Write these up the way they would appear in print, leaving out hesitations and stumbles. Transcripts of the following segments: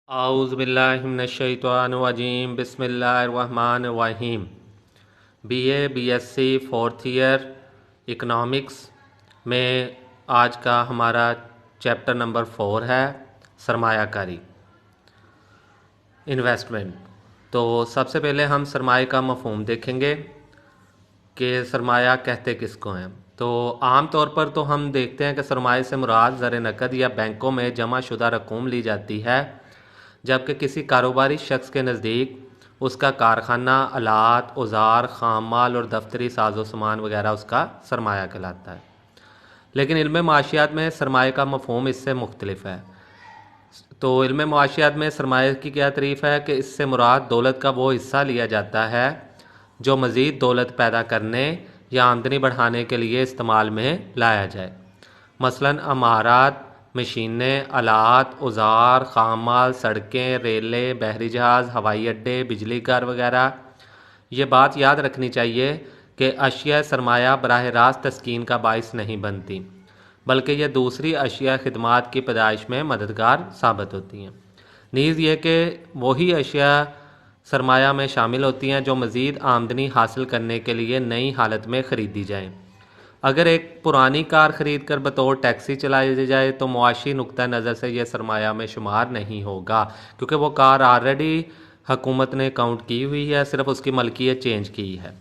आऊज़बिल्लाहिमिनश्शैतानिर्रजीम बिस्मिल्लाहिर्रहमानिर्रहीम। BA BSc fourth year economics में आज का हमारा चैप्टर नंबर 4 है सरमायाकारी, इन्वेस्टमेंट। तो सबसे पहले हम सरमाए का मफ़हूम देखेंगे कि सरमाया कहते किसको हैं। तो आम तौर पर तो हम देखते हैं कि सरमाए से मुराद ज़र नकद या बैंकों में जमा शुदा रकूम ली जाती है, जबकि किसी कारोबारी शख्स के नज़दीक उसका कारखाना, आलात, औजार, खाम माल और दफ्तरी साजो सामान वगैरह उसका सरमाया कहलाता है। लेकिन इल्म माशियात में सरमाए का मफ़हूम इससे मुख्तलिफ है। तो इल्म माशियात में सरमाए की क्या तारीफ़ है कि इससे मुराद दौलत का वो हिस्सा लिया जाता है जो मज़ीद दौलत पैदा करने या आमदनी बढ़ाने के लिए इस्तेमाल में लाया जाए। मसलन अमारात, मशीनें, आलात, औजार, खाम माल, सड़कें, रेलें, बहरी जहाज़, हवाई अड्डे, बिजली घर वगैरह। ये बात याद रखनी चाहिए कि अशिया सरमाया बराह रास्त तस्कीन का बाइस नहीं बनती, बल्कि यह दूसरी अशिया खिदमात की पैदाइश में मददगार साबित होती हैं। नीज़ ये कि वही अशिया सरमाया में शामिल होती हैं जो मज़ीद आमदनी हासिल करने के लिए नई हालत में ख़रीदी जाएँ। अगर एक पुरानी कार ख़रीद कर बतौर टैक्सी चलाई जाए तो मुआशी नुक्ता नज़र से यह सरमाया में शुमार नहीं होगा, क्योंकि वो कार ऑलरेडी हुकूमत ने काउंट की हुई है, सिर्फ उसकी मलकियत चेंज की है।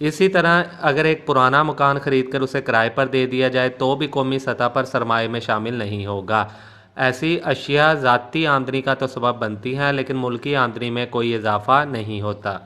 इसी तरह अगर एक पुराना मकान ख़रीद कर उसे किराए पर दे दिया जाए तो भी कौमी सतह पर सरमाए में शामिल नहीं होगा। ऐसी अशिया ज़ाती आमदनी का तो सबब बनती हैं, लेकिन मुल्की आमदनी में कोई इजाफा नहीं होता।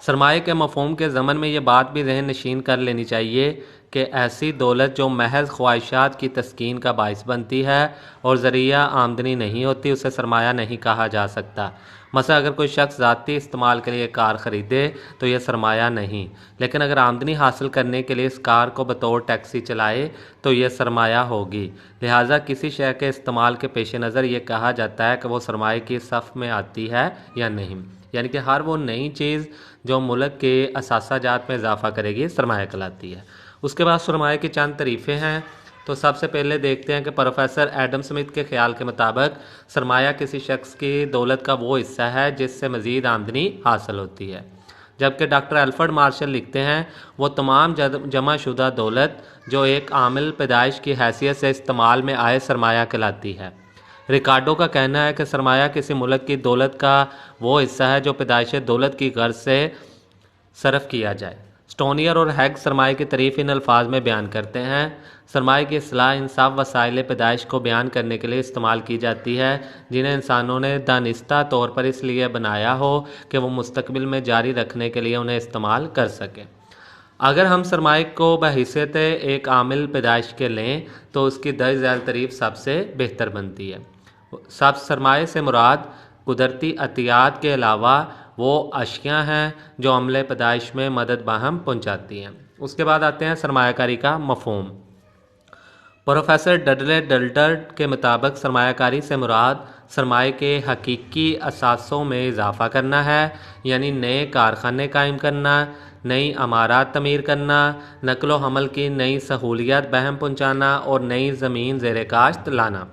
सरमाए के मफ़हूम के ज़मन में ये बात भी जहन नशीन कर लेनी चाहिए कि ऐसी दौलत जो महज ख्वाहिशात की तस्कीन का बाइस बनती है और ज़रिया आमदनी नहीं होती, उसे सरमाया नहीं कहा जा सकता। मसला अगर कोई शख्स ज़ाती इस्तेमाल के लिए कार ख़रीदे तो यह सरमाया नहीं, लेकिन अगर आमदनी हासिल करने के लिए इस कार को बतौर टैक्सी चलाए तो यह सरमाया होगी। लिहाजा किसी शय के इस्तेमाल के पेश नज़र ये कहा जाता है कि वो सरमाए की सफ़ में आती है या नहीं, यानी कि हर वो नई चीज़ जो मुल्क के असासाजात में इजाफा करेगी सरमाया कहलाती है। उसके बाद सरमाए की चंद तरीफ़ें हैं। तो सबसे पहले देखते हैं कि प्रोफेसर एडम स्मिथ के ख्याल के मुताबिक सरमाया किसी शख्स की दौलत का वो हिस्सा है जिससे मज़ीद आमदनी हासिल होती है, जबकि डॉक्टर अल्फ्रेड मार्शल लिखते हैं वो तमाम जमा शुदा दौलत जो एक आमिल पैदाइश की हैसियत से इस्तेमाल में आए सरमाया कहलाती है। रिकार्डो का कहना है कि सरमाया किसी मुल्क की दौलत का वो हिस्सा है जो पैदाइश दौलत की गर्ज से सर्फ किया जाए। स्टोनियर और हैग सरमाए की तारीफ़ इन अल्फाज में बयान करते हैं। सरमाए की असलाह इन सब वसाइल पैदाइश को बयान करने के लिए इस्तेमाल की जाती है जिन्हें इंसानों ने दानिस्ता तौर पर इसलिए बनाया हो कि वो मुस्तकबिल में जारी रखने के लिए उन्हें इस्तेमाल कर सकें। अगर हम सरमाए को बहैसियत एक आमिल पैदाइश के लें तो उसकी दर्ज झैल तारीफ़ सबसे बेहतर बनती है। सब सरमाए से मुराद कुदरती अतियात के अलावा वो अशिया हैं जो अमले पैदाइश में मदद बाहम पहुँचाती हैं। उसके बाद आते हैं सरमायाकारी का मफ़हूम। प्रोफेसर डडले डल्टर्ड के मुताबिक सरमायाकारी से मुराद सरमाए के हकीकी असासों में इजाफा करना है, यानी नए कारखाने कायम करना, नई अमारात तमीर करना, नकलो हमल की नई सहूलियत बहम पहुँचाना और नई ज़मीन ज़ेर काश्त लाना।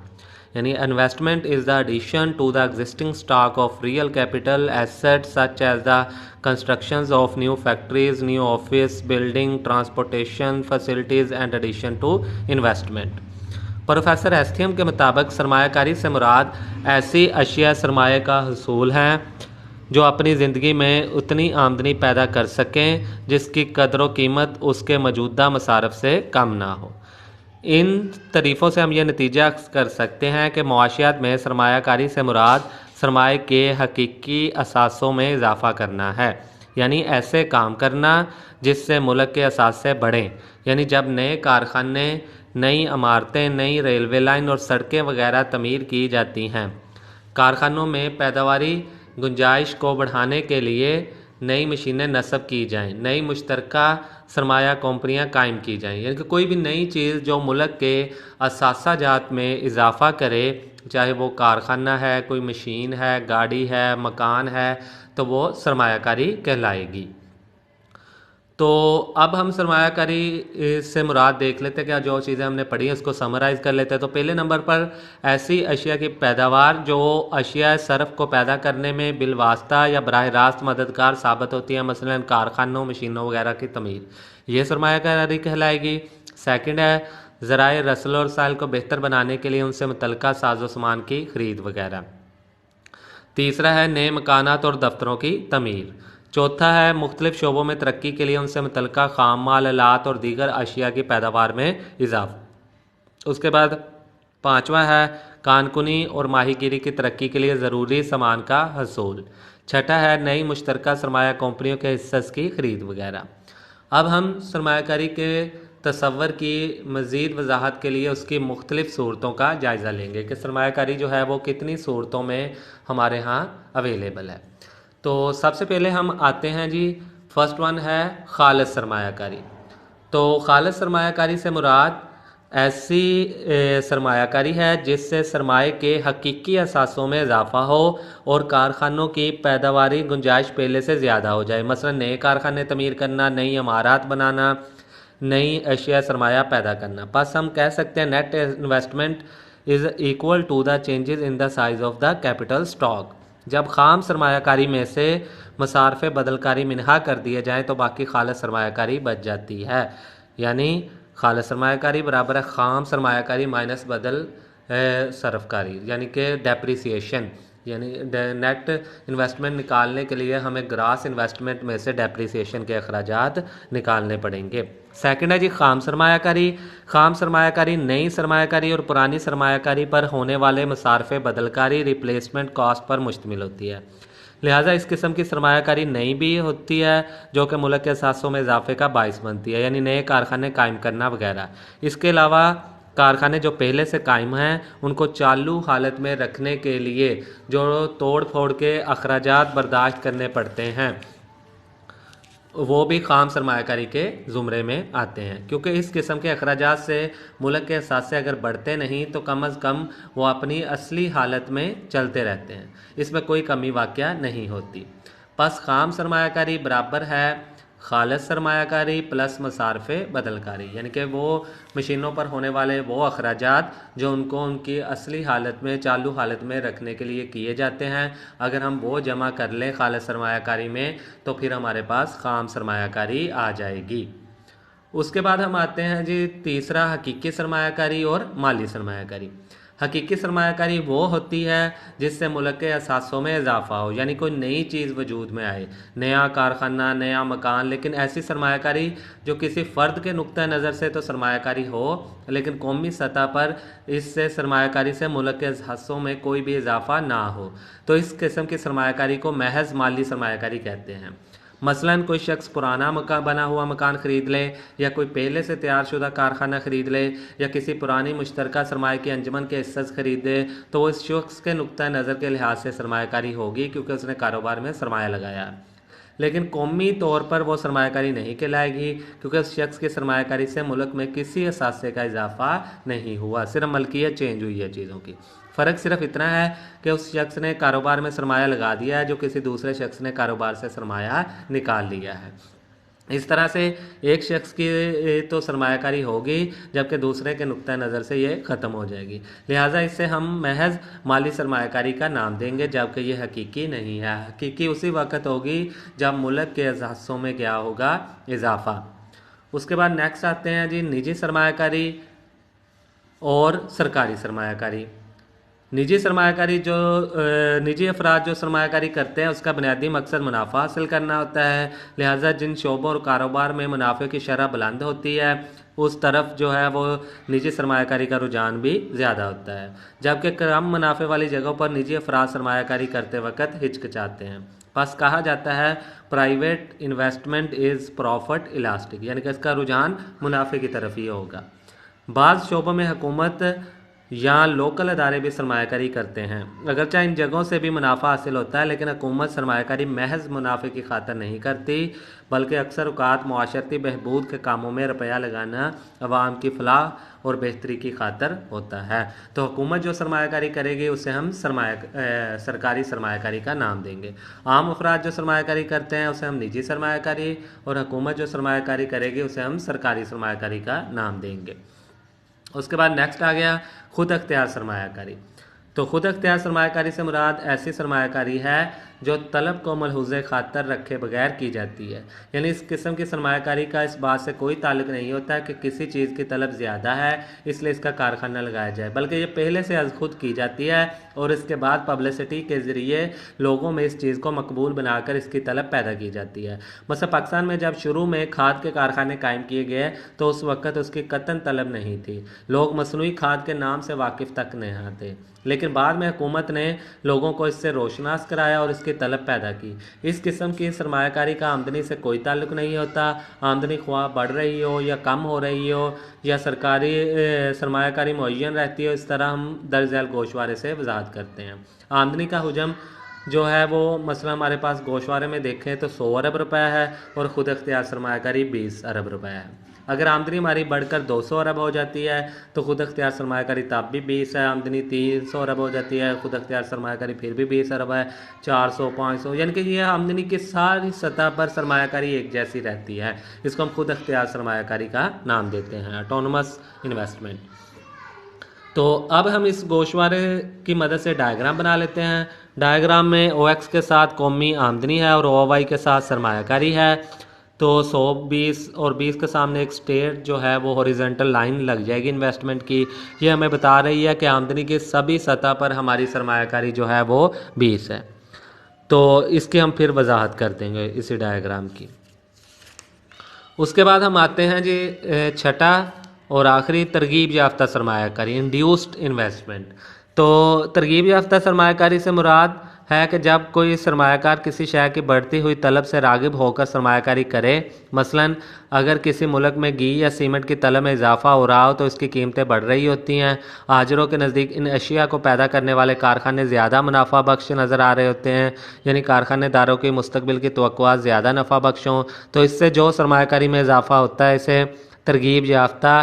यानी investment is the addition to the existing stock of real capital asset such as the constructions of new factories, new office building, transportation facilities and addition to investment. Professor एस्थीम के मुताबिक सरमायाकारी से मुराद ऐसी अशिया सरमाए का हसूल है जो अपनी ज़िंदगी में उतनी आमदनी पैदा कर सकें जिसकी कदर व कीमत उसके मौजूदा मसारफ से कम ना हो। इन तरीफ़ों से हम यह नतीजा कर सकते हैं कि मुआशियात में सरमायाकारी से मुराद सरमाए के हकीकी असासों में इजाफा करना है, यानी ऐसे काम करना जिससे मुल्क के असासे बढ़ें। यानी जब नए कारखाने, नई इमारतें, नई रेलवे लाइन और सड़कें वगैरह तमीर की जाती हैं, कारखानों में पैदावारी गुंजाइश को बढ़ाने के लिए नई मशीनें नस्ब की जाएं, नई मुश्तरका सरमाया कंपनियां कायम की जाएं, यानी कि कोई भी नई चीज़ जो मुल्क के असासाजात में इजाफा करे, चाहे वो कारखाना है, कोई मशीन है, गाड़ी है, मकान है, तो वो सरमायाकारी कहलाएगी। तो अब हम सरमायाकारी से मुराद देख लेते हैं, क्या जो चीज़ें हमने पढ़ी हैं उसको समराइज़ कर लेते हैं। तो पहले नंबर पर ऐसी अशिया की पैदावार जो अशिया सरफ को पैदा करने में बिलवास्ता या बराह रास्त मददगार साबित होती है, मसलन कारखानों, मशीनों वगैरह की तमीर, ये सरमायाकारी कहलाएगी। सेकंड है ज़राए रसल और साइल को बेहतर बनाने के लिए उनसे मुतल्लिका साजो सामान की खरीद वगैरह। तीसरा है नए मकानात और दफ्तरों की तमीर। चौथा है मुख्तलिफ शोबों में तरक्की के लिए उनसे मुतल्लिका खाम माल, आलात और दीगर अशिया की पैदावार में इजाफा। उसके बाद पाँचवा है कानकुनी और माहीगीरी की तरक्की के लिए ज़रूरी सामान का हसूल। छठा है नई मुश्तरका सरमाया कंपनियों के हिस्स की खरीद वगैरह। अब हम सरमायाकारी के तसव्वुर की मज़ीद वजाहत के लिए उसकी मुख्तलिफ़ सूरतों का जायज़ा लेंगे कि सरमायाकारी जो है वो कितनी सूरतों में हमारे यहाँ अवेलेबल है। तो सबसे पहले हम आते हैं जी, फर्स्ट वन है खालिस सरमायाकारी। तो खालिस सरमायाकारी से मुराद ऐसी सरमायाकारी है जिससे सरमाए के हकीकी असासों में इजाफा हो और कारखानों की पैदावारी गुंजाइश पहले से ज़्यादा हो जाए। मसलन नए कारखाने तमीर करना, नई इमारत बनाना, नई अशिया सरमाया पैदा करना। बस हम कह सकते हैं net investment is equal to the changes in the size of the capital stock. जब खाम सरमायाकारी में से मसारफ़ बदलकारी मिनहा कर दिए जाएँ तो बाकी खालिस सरमायाकारी बच जाती है। यानी खालिस सरमायाकारी बराबर है खाम सरमायाकारी माइनस बदल सरफकारी, यानी कि डेप्रिसिएशन। यानी नेट इन्वेस्टमेंट निकालने के लिए हमें ग्रास इन्वेस्टमेंट में से डेप्रिसिएशन के अखराजात निकालने पड़ेंगे। सेकंड है जी खाम सरमायाकारी। खाम सरमायाकारी नई सरमायाकारी और पुरानी सरमायाकारी पर होने वाले मसारफ़ बदलकारी रिप्लेसमेंट कॉस्ट पर मुश्तमिल होती है। लिहाजा इस किस्म की सरमायाकारी नई भी होती है जो कि मुल्क के असासों में इजाफे का बाइस बनती है, यानी नए कारखाने कायम करना वगैरह। इसके अलावा कारखाने जो पहले से कायम हैं उनको चालू हालत में रखने के लिए जो तोड़ फोड़ के अखराजात बर्दाश्त करने पड़ते हैं वो भी खाम सरमायाकारी के ज़ुमरे में आते हैं, क्योंकि इस किस्म के अखराजात से मुल्क के असासे अगर बढ़ते नहीं तो कम अज़ कम वो अपनी असली हालत में चलते रहते हैं, इसमें कोई कमी वाक़या नहीं होती। बस खाम सरमायाकारी बराबर है खालिस सरमायाकारी प्लस मसारफ़ बदलकारी, यानी कि वो मशीनों पर होने वाले वो अखराजात जो उनको उनकी असली हालत में चालू हालत में रखने के लिए किए जाते हैं, अगर हम वो जमा कर लें खालिस सरमायाकारी में तो फिर हमारे पास खाम सरमायाकारी आ जाएगी। उसके बाद हम आते हैं जी तीसरा हकीकी सरमायाकारी और माली सरमायाकारी। हकीकी सरमायाकारी वो होती है जिससे मुल्क के असासों में इजाफा हो, यानी कोई नई चीज़ वजूद में आए, नया कारखाना, नया मकान। लेकिन ऐसी सरमायाकारी जो किसी फ़र्द के नुक्ता नज़र से तो सरमायाकारी हो, लेकिन कौमी सतह पर इससे सरमायाकारी से मुल्क के असासों में कोई भी इजाफा ना हो, तो इस किस्म की सरमायाकारी को महज माली सरमायाकारी कहते हैं। मसलन कोई शख्स पुराना मकान बना हुआ मकान ख़रीद ले, या कोई पहले से तैयार शुदा कारखाना ख़रीद ले, या किसी पुरानी मुश्तरका सरमाए की अंजमन के हिस्से ख़रीद दे, तो वो इस शख्स के नुक्ता नज़र के लिहाज से सरमायाकारी होगी क्योंकि उसने कारोबार में सरमाया लगाया। लेकिन कौमी तौर पर वो सरमायाकारी नहीं कहलाएगी क्योंकि उस शख्स की सरमायाकारी से मुल्क में किसी असासे का इजाफा नहीं हुआ, सिर्फ मलकियत चेंज हुई है चीज़ों की। फ़र्क सिर्फ इतना है कि उस शख्स ने कारोबार में सरमाया लगा दिया है जो किसी दूसरे शख्स ने कारोबार से सरमाया निकाल लिया है। इस तरह से एक शख्स की तो सरमायाकारी होगी जबकि दूसरे के नुक्ता नज़र से ये ख़त्म हो जाएगी। लिहाजा इससे हम महज माली सरमायाकारी का नाम देंगे, जबकि ये हकीकी नहीं है। हकीकी उसी वक्त होगी जब मुल्क के असासों में क्या होगा, इजाफा। उसके बाद नेक्स्ट आते हैं जी निजी सरमायाकारी और सरकारी सरमायाकारी। निजी सरमायाकारी जो निजी अफराद जो सरमायाकारी करते हैं उसका बुनियादी मकसद मुनाफा हासिल करना होता है। लिहाजा जिन शोबों और कारोबार में मुनाफे की शरह बुलंद होती है उस तरफ जो है वो निजी सरमायाकारी का रुझान भी ज़्यादा होता है, जबकि कम मुनाफे वाली जगहों पर निजी अफराद सरमायाकारी करते वक्त हिचकिचाते हैं। बस कहा जाता है private investment is profit elastic, यानी कि इसका रुझान मुनाफे की तरफ ही होगा। बाज़ शोबों में हुकूमत यहाँ लोकल अदारे भी सरमायाकारी करते हैं। अगरचे इन जगहों से भी मुनाफा हासिल होता है, लेकिन हुकूमत सरमायाकारी महज मुनाफे की खातर नहीं करती, बल्कि अक्सर औकात माशरती बहबूद के कामों में रुपया लगाना अवाम की फलाह और बेहतरी की खातर होता है। तो हुकूमत जो सरमायाकारी करेगी उसे हम सरकारी सरमायाकारी का नाम देंगे। आम अफराद जो सरमायाकारी करते हैं उसे हम निजी सरमायाकारी, और हुकूमत जो सरमायाकारी करेगी उसे हम सरकारी सरमायाकारी का नाम देंगे। उसके बाद नेक्स्ट आ गया खुद अख्तियार सरमायाकारी। तो खुद अख्तियार सरमायाकारी से मुराद ऐसी सरमायाकारी है जो तलब को मलहूज़े खातर रखे बगैर की जाती है। यानी इस किस्म की सरमायाकारी का इस बात से कोई ताल्लुक नहीं होता कि किसी चीज़ की तलब ज़्यादा है इसलिए इसका कारखाना लगाया जाए, बल्कि ये पहले से खुद की जाती है और इसके बाद पब्लिसिटी के ज़रिए लोगों में इस चीज़ को मकबूल बनाकर इसकी तलब पैदा की जाती है। मसलन पाकिस्तान में जब शुरू में खाद के कारखाने कायम किए गए तो उस वक़्त उसकी कतन तलब नहीं थी, लोग मसनूई खाद के नाम से वाकिफ़ तक नहीं थे, लेकिन बाद में हुकूमत ने लोगों को इससे रोशनास कराया और इसकी तलब पैदा की। इस किस्म की सरमायाकारी का आमदनी से कोई ताल्लुक नहीं होता। आमदनी ख्वाह बढ़ रही हो या कम हो रही हो या सरकारी सरमायाकारी मुअय्यन रहती हो, इस तरह हम दर्ज झैल गोशवारे से वजाहत करते हैं। आमदनी का हुजम जो है वो मसला हमारे पास गोशवारे में देखें तो 100 अरब रुपए है और ख़ुद अख्तियार सरमायाकारी 20 अरब रुपए है। अगर आमदनी हमारी बढ़कर 200 अरब हो जाती है तो खुद अख्तियार सरमायाकारी तब भी 20 है। आमदनी 300 अरब हो जाती है, खुद अख्तियार सरमायाकारी फिर भी 20 अरब है। 400, 500, यानी कि ये आमदनी की सारी सतह पर सरमायाकारी एक जैसी रहती है। इसको हम खुद अख्तियार सरमायाकारी का नाम देते हैं, ऑटोनमस इन्वेस्टमेंट। तो अब हम इस गोशवारे की मदद से डायग्राम बना लेते हैं। डायग्राम में OX के साथ कौमी आमदनी है और OY के साथ सरमायाकारी है। तो 100, 20 और 20 के सामने एक स्टेट जो है वो हॉरिजॉन्टल लाइन लग जाएगी इन्वेस्टमेंट की। ये हमें बता रही है कि आमदनी की सभी सतह पर हमारी सरमायाकारी जो है वो 20 है। तो इसकी हम फिर वजाहत कर देंगे इसी डायग्राम की। उसके बाद हम आते हैं जी छठा और आखिरी तरगीब याफ्ता सरमायाकारी, इंड्यूस्ड इन्वेस्टमेंट। तो तरगीब याफ्ता सरमायाकारी से मुराद है कि जब कोई सरमायाकार किसी शय की बढ़ती हुई तलब से रागिब होकर सरमायाकारी करे, मसलन अगर किसी मुल्क में घी या सीमेंट की तलब में इजाफा हो रहा हो तो इसकी कीमतें बढ़ रही होती हैं। हाजिरों के नज़दीक इन अशिया को पैदा करने वाले कारखाने ज़्यादा मुनाफा बख्श नज़र आ रहे होते हैं, यानी कारखानेदारों की मुस्तकबिल की तवक्कुआत ज़्यादा नफ़ा बख्श हों। तो इससे जो सरमायाकारी में इजाफा होता है इसे तरगीब याफ्ता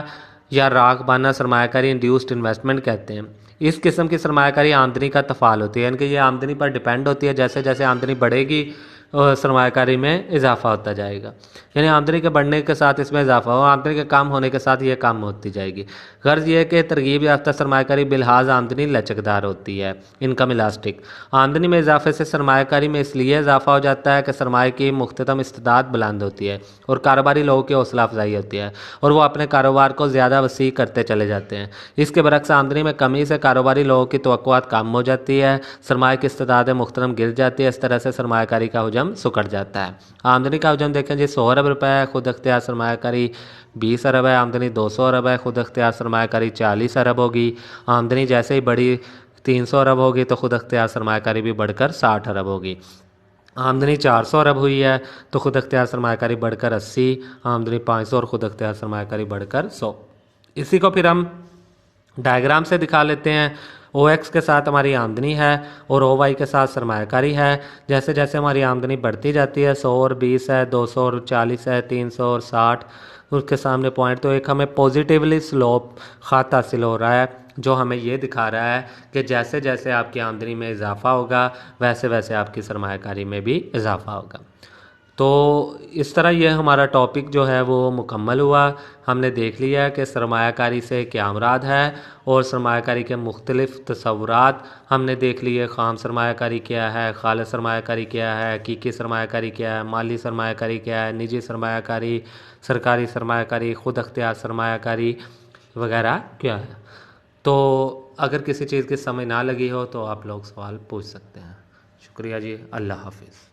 या रागबाना सरमायाकारी, इंड्यूस्ड इन्वेस्टमेंट कहते हैं। इस किस्म की सरमायाकारी आमदनी का तफाल होती है, यानी कि ये आमदनी पर डिपेंड होती है। जैसे जैसे आमदनी बढ़ेगी सरमायाकारी में इजाफा होता जाएगा, यानी आमदनी के बढ़ने के साथ इसमें इजाफा हो, आमदनी के कम होने के साथ ये कम होती जाएगी। गर्ज ये कि तरगीब याफ्ता सरमायाकारी बिलहाज आमदनी लचकदार होती है, इनकम इलास्टिक। आमदनी में इजाफे से सरमायाकारी में इसलिए इजाफा हो जाता है कि सरमाए की मुख्ततम इस्तेदाद बुलंद होती है और कारोबारी लोगों की हौसला अफजाई होती है और वो अपने कारोबार को ज़्यादा वसी करते चले जाते हैं। इसके बरक्स आमदनी में कमी से कारोबारी लोगों की तवक्कुआत कम हो जाती है, सरमाए की इस्तेदाद मुख्तरम गिर जाती है। इस तरह से सरमायाकारी का हुजम सुकड़ जाता है। आमदनी का हुजम देखें जी 100 अरब रुपये है, खुद अख्तियार सरमायाकारी 20 अरब है। आमदनी 200 अरब है, खुद अख्तियार सरमायाकारी 40 अरब होगी। आमदनी जैसे ही बढ़ी 300 अरब होगी तो खुद अख्तियार सरमायाकारी भी बढ़कर 60 अरब होगी। आमदनी 400 अरब हुई है तो खुद अख्तियार सरमायाकारी बढ़कर 80, आमदनी 500 और खुद अख्तियार सरमायाकारी बढ़कर 100। इसी को फिर हम डायग्राम से दिखा लेते हैं। OX के साथ हमारी आमदनी है और OY के साथ सरमायाकारी है। जैसे जैसे हमारी आमदनी बढ़ती जाती है, 100 और 20 है, 200 और 40 है, 300 और 60, उसके सामने पॉइंट, तो एक हमें पॉजिटिवली स्लोप ख़त हासिल हो रहा है जो हमें ये दिखा रहा है कि जैसे जैसे आपकी आमदनी में इजाफा होगा वैसे वैसे आपकी सरमायाकारी में भी इजाफा होगा। तो इस तरह ये हमारा टॉपिक जो है वो मुकम्मल हुआ। हमने देख लिया कि सरमायाकारी से क्या मुराद है और सरमायाकारी के मुख्तलिफ़ तसव्वुरात हमने देख लिए। ख़ाम सरमायाकारी क्या है, खालिस सरमायाकारी क्या है, हकीकी सरमायाकारी क्या है, माली सरमायाकारी क्या है, निजी सरमायाकारी, सरकारी सरमायाकारी, खुद अख्तियार सरमायाकारी वगैरह क्या है। तो अगर किसी चीज़ की समझ ना लगी हो तो आप लोग सवाल पूछ सकते हैं। शुक्रिया जी, अल्लाह हाफिज़।